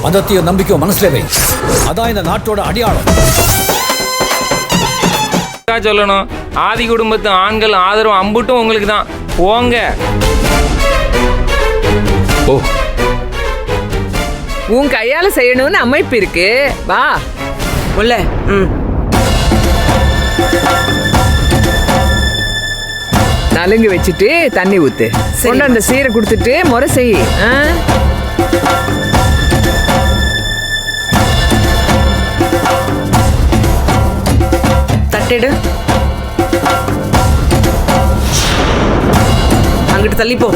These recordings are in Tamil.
மதத்தையும் நம்பிக்கையும் மனசுல வை. அதான் இந்த நாட்டோட அடையாளம். சொல்லணும், ஆதி குடும்பத்து ஆண்கள் ஆதரவு அம்புட்டும் உங்களுக்கு தான். போங்க. ஓ, உன் கையால செய்யணும்னு அமைப்பு இருக்கு. வா உள்ள. நலுங்கு வச்சுட்டு தண்ணி ஊத்து. கொண்டு அந்த சீரை கொடுத்துட்டு முறை செய். தட்டிடு. அங்கிட்டு தள்ளி போ.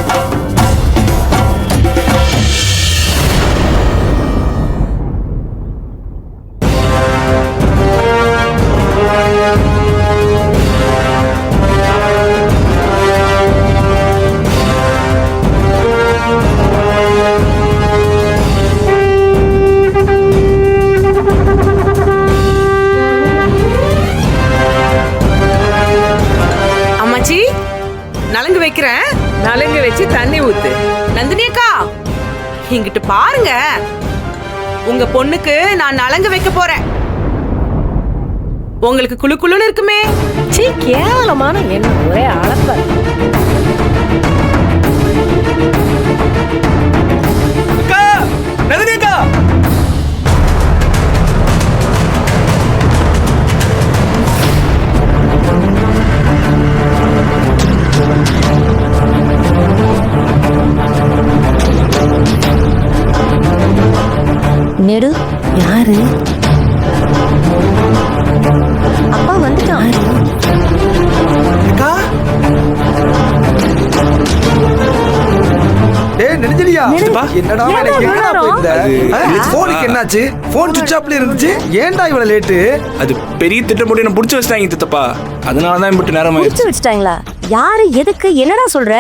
நலங்கு வைக்கிறேன். நலங்கு வச்சு தண்ணி ஊத்து. நந்தினி அக்கா, இங்கிட்டு பாருங்க. உங்க பொண்ணுக்கு நான் நலங்கு வைக்க போறேன். உங்களுக்கு குளு குளுன்னு இருக்குமே. சீ, கேவலமான என்ன ஒரே அளப்ப. அக்கா, நந்தினி அக்கா. நெடு யாரு? அப்பா வந்துட்டான். அக்கா, நெடுஞ்செழியா, என்னடா போனுக்கு என்னாச்சு? போன் சுவிட்ச் ஆஃப்ல இருந்துச்சு. ஏன்டா இவ்வளவு லேட்டு? அது பெரிய திட்டம் போட்டு என்ன புடிச்சு வச்சிட்டாங்க சித்தப்பா. அதனாலதான் இப்படி நேரம் புடிச்சு வச்சிட்டாங்களா? யாரு, எதுக்கு, என்னடா சொல்ற?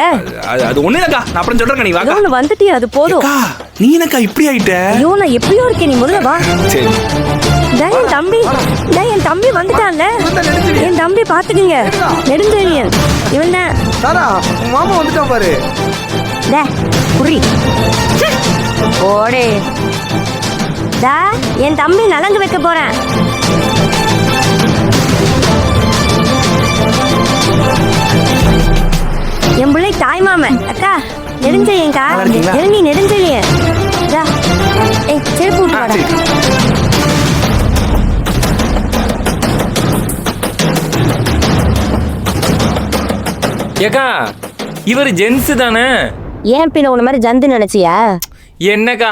அது ஒண்ணு இல்லக்கா, நான் அப்புறம் சொல்றேன். நீ வாக்கா. நீ வந்துட்டியா? அது போதும். நீ என்னக்கா இப்படி ஆயிட்ட? ஐயோ, நான் எப்படியோ இருக்கேன். நீ முதல்ல வா. சரி. என் தம்பி, என் தம்பி வந்துட்டான்ல. என் தம்பி பாத்துக்குங்க. நெடுஞ்செழியன் இவன் தான். தாரா, மாமா வந்துட்டான் பாரு. புரி ஓடே. என் தம்பி நலங்கு வைக்க போறேன். என் பிள்ளை தாய் மாமன். அக்கா, நெடுஞ்செழியன்கா. நெருங்கி நெடுஞ்செழியன். செருப்பு விட்டு வாடா. ஏக்கா, இவர் ஜென்ஸ் தானே? ஏன் பின்ன உன மாதிரி ஜந்து நினைச்சியா? என்னக்கா,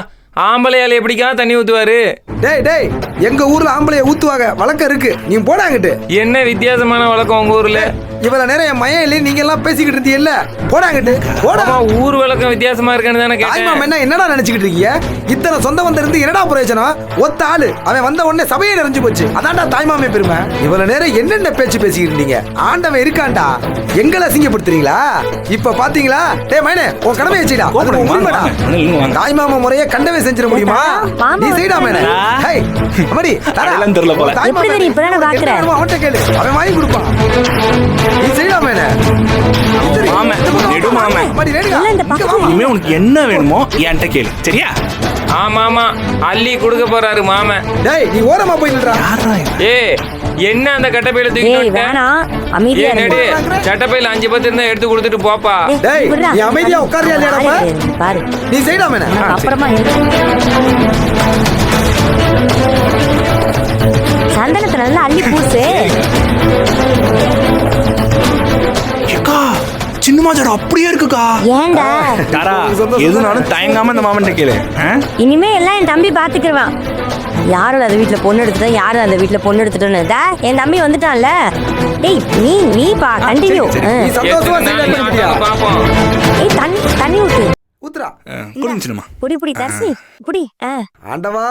ஆம்பளையால எப்படிக்கா தண்ணி ஊத்துவாரு? டேய் டேய், எங்க ஊர்ல ஆம்பளைய ஊத்துவாங்க, வழக்கம் இருக்கு. நீ போடாங்கிட்டு. என்ன வித்தியாசமான வழக்கம் உங்க ஊர்ல? இவ்வளவு நேரம் என் மையம் இல்லை, நீங்க எல்லாம் பேசிக்கிட்டு இருந்தீங்கல்ல. போடாங்கிட்டு. போடா. ஊர் வழக்கம் வித்தியாசமா இருக்குன்னு தானே கேட்டேன். என்னடா நினைச்சுக்கிட்டு இருக்கீங்க? இத்தனை சொந்த வந்த இருந்து என்னடா பிரயோஜனம்? ஒத்த ஆளு அவன் வந்த உடனே சபையே நிறைஞ்சு போச்சு. அதான்டா தாய்மாமே பெருமை. இவ்வளவு நேரம் என்னென்ன பேச்சு பேசிக்கிட்டு இருந்தீங்க? ஆண்டவன் இருக்காண்டா. எங்களை அசிங்கப்படுத்துறீங்களா? இப்ப பாத்தீங்களா? டேய் மைனே, உன் கடமையை செய்டா. தாய்மாமா முறையை கண்டவே செஞ்சிட முடியுமா? நீ செய்டா மைனே. ஹேய் அம்மாடி, தரலாம் தெரியல போல. எப்படி தெரியும்? இப்ப நான் பாக்குறேன். அவன்கிட்ட கேளு, அவன் வாங்கி கொடுப்பான். நீ செய்டா மைனே. மாமா, நெடு மாமா. இனிமே உனக்கு என்ன வேணுமோ என்கிட்ட கேளு, சரியா? ஆமா ஆமா, அள்ளி கொடுக்க போறாரு மாமா. டேய், நீ ஓரமா போய் நில்றா. என்ன அந்த கட்டப்பையில தூக்கிட்டு நெடு, சட்டப்பையில 5-10 இருந்தா எடுத்து கொடுத்துட்டு போப்பா. டேய், நீ அமைதியா உட்கார்றியா இல்லையாடா? பாரு, நீ செய்டா மேனே. அப்புறமா சந்தனத்தை நல்லா அள்ளி பூசு. சின்னமா ஜட அப்படியே இருக்குக்கா. ஏண்டா தாரா, எதுனாலும் தயங்காம இந்த மாமன்ட்ட கேளு. இனிமே எல்லாம் என் தம்பி பாத்துக்குவான். யாரும் அந்த வீட்டுல பொண்ணு எடுத்துட்டேன், யாரும் அந்த வீட்டுல பொண்ணு எடுத்துட்டோன்னு என் தம்பி வந்துட்டான்ல. டேய், நீ பா கண்டினியூ. ஏய், தண்ணி ஊத்து. ஊத்துறா. குடிஞ்சிடுமா? புடி புடி தர்சி புடி. ஆண்டவா.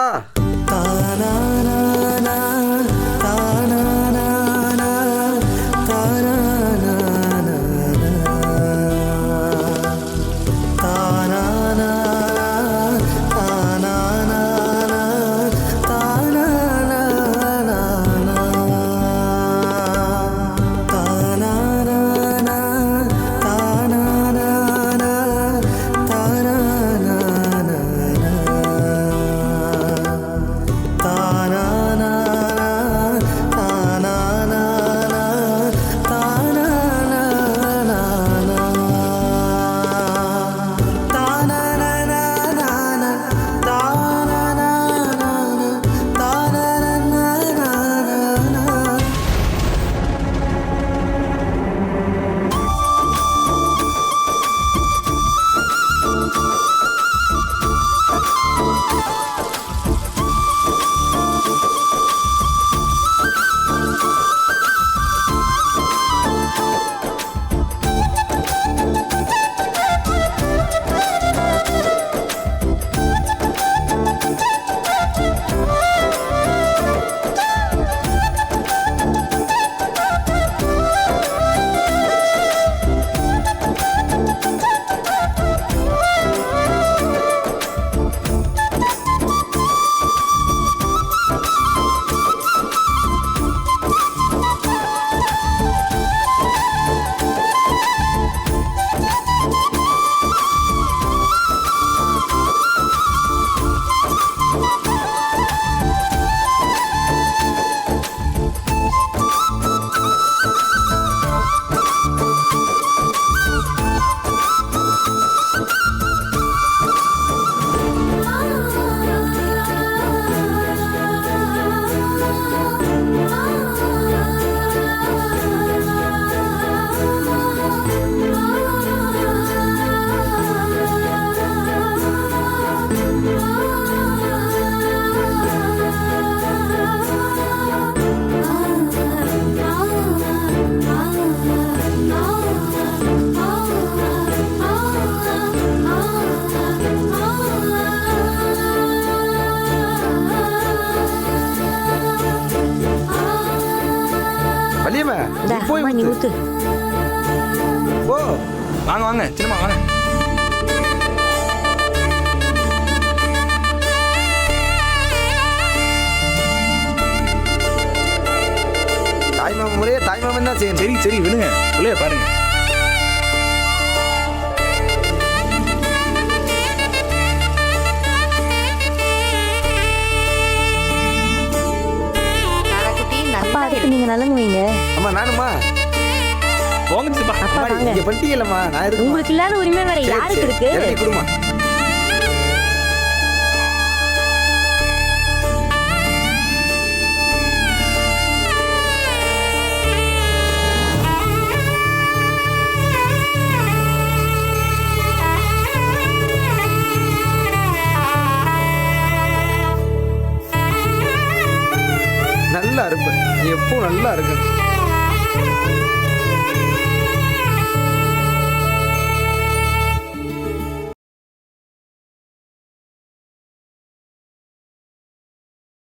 நீ ஊத்து. ஓ வாங்க வாங்க சின்னம்மா வாங்க. தாய்மாமன் முறையே தாய்மாமன் தான் செய்யணும். சரி சரி விடுங்க, பிள்ளைய பாருங்க. அப்பா அதுக்கு நீங்க நலங்கு வைங்க. அம்மா நானுமா போங்க சித்தப்பா. அப்பா வாங்க. இங்க பண்ணிட்டீங்கல்லம்மா, நான் இருக்கு. உங்களுக்கு இல்லாத உரிமை வேற யாருக்கு இருக்கு? கொடுமா. நல்லா இருப்ப, நீ எப்பவும் நல்லா இருக்க.